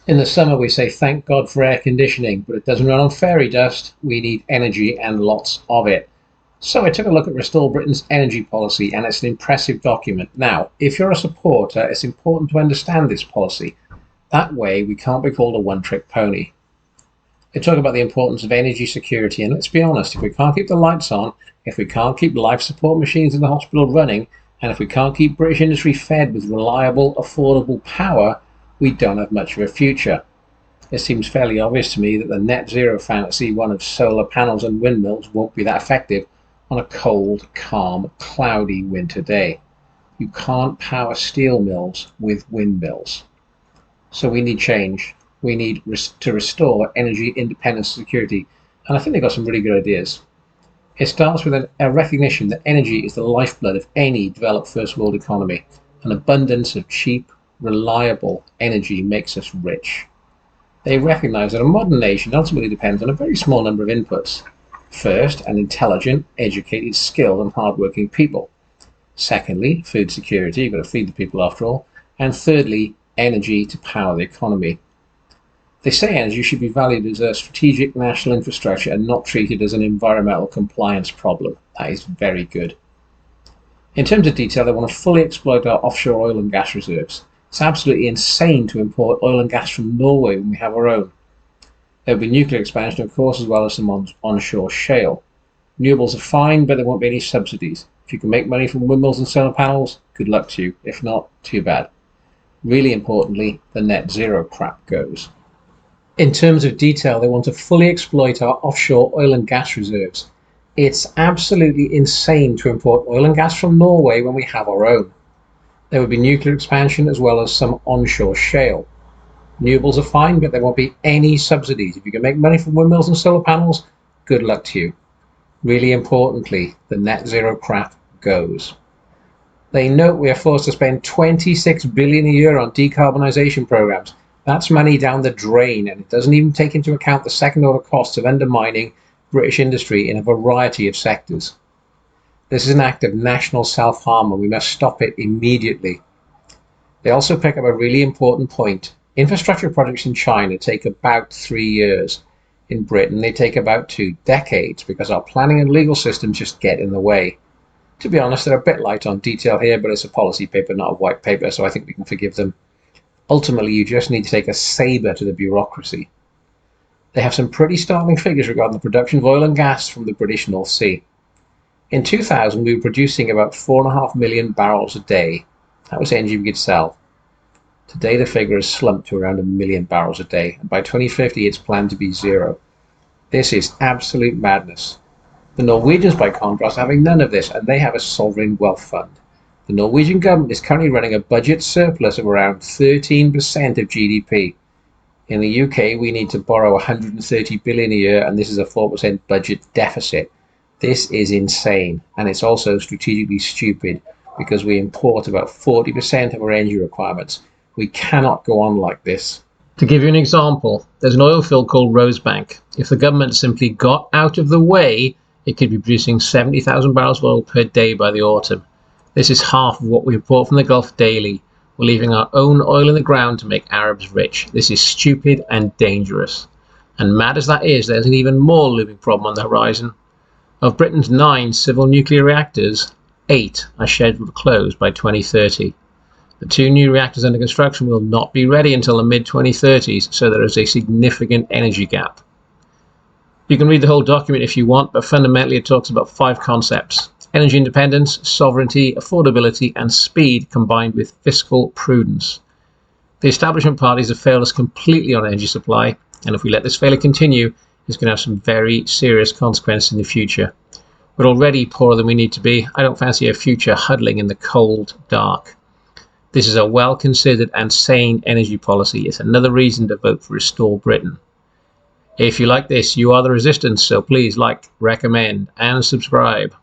In the summer, we say thank God for air conditioning, but it doesn't run on fairy dust. We need energy and lots of it. So I took a look at Restore Britain's energy policy, and it's an impressive document. Now, if you're a supporter, it's important to understand this policy. That way, we can't be called a one-trick pony. They talk about the importance of energy security, and let's be honest, if we can't keep the lights on, if we can't keep life support machines in the hospital running, and if we can't keep British industry fed with reliable, affordable power, we don't have much of a future. It seems fairly obvious to me that the net zero fantasy, one of solar panels and windmills, won't be that effective on a cold, calm, cloudy winter day. You can't power steel mills with windmills. So we need change. We need to restore energy independence and security. And I think they've got some really good ideas. It starts with a recognition that energy is the lifeblood of any developed first world economy. An abundance of cheap, reliable energy makes us rich. They recognize that a modern nation ultimately depends on a very small number of inputs. First, an intelligent, educated, skilled and hardworking people. Secondly, food security, you've got to feed the people after all. And thirdly, energy to power the economy. They say energy should be valued as a strategic national infrastructure and not treated as an environmental compliance problem. That is very good. In terms of detail, they want to fully exploit our offshore oil and gas reserves. It's absolutely insane to import oil and gas from Norway when we have our own. There will be nuclear expansion, of course, as well as some onshore shale. Renewables are fine, but there won't be any subsidies. If you can make money from windmills and solar panels, good luck to you. If not, too bad. Really importantly, the net zero crap goes. In terms of detail, they want to fully exploit our offshore oil and gas reserves. It's absolutely insane to import oil and gas from Norway when we have our own. There would be nuclear expansion as well as some onshore shale. Renewables are fine, but there won't be any subsidies. If you can make money from windmills and solar panels, good luck to you. Really importantly, the net zero crap goes. They note we are forced to spend $26 billion a year on decarbonisation programs. That's money down the drain, and it doesn't even take into account the second-order costs of undermining British industry in a variety of sectors. This is an act of national self-harm, and we must stop it immediately. They also pick up a really important point. Infrastructure projects in China take about 3 years. In Britain, they take about 2 decades because our planning and legal systems just get in the way. To be honest, they're a bit light on detail here, but it's a policy paper, not a white paper, so I think we can forgive them. Ultimately, you just need to take a sabre to the bureaucracy. They have some pretty startling figures regarding the production of oil and gas from the British North Sea. In 2000, we were producing about 4.5 million barrels a day. That was energy we could sell. Today, the figure has slumped to around 1 million barrels a day, and by 2050, it's planned to be zero. This is absolute madness. The Norwegians, by contrast, are having none of this, and they have a sovereign wealth fund. The Norwegian government is currently running a budget surplus of around 13% of GDP. In the UK, we need to borrow 130 billion a year, and this is a 4% budget deficit. This is insane, and it's also strategically stupid because we import about 40% of our energy requirements. We cannot go on like this. To give you an example, there's an oil field called Rosebank. If the government simply got out of the way, it could be producing 70,000 barrels of oil per day by the autumn. This is half of what we import from the Gulf daily. We're leaving our own oil in the ground to make Arabs rich. This is stupid and dangerous. And mad as that is, there's an even more looming problem on the horizon. Of Britain's 9 civil nuclear reactors, 8 are scheduled to close by 2030. The 2 new reactors under construction will not be ready until the mid-2030s, so there is a significant energy gap. You can read the whole document if you want, but fundamentally it talks about 5 concepts: energy independence, sovereignty, affordability, and speed combined with fiscal prudence. The establishment parties have failed us completely on energy supply, and if we let this failure continue, it's going to have some very serious consequences in the future. We're already poorer than we need to be. I don't fancy a future huddling in the cold dark. This is a well-considered and sane energy policy. It's another reason to vote for Restore Britain. If you like this, you are the resistance, so please like, recommend, and subscribe.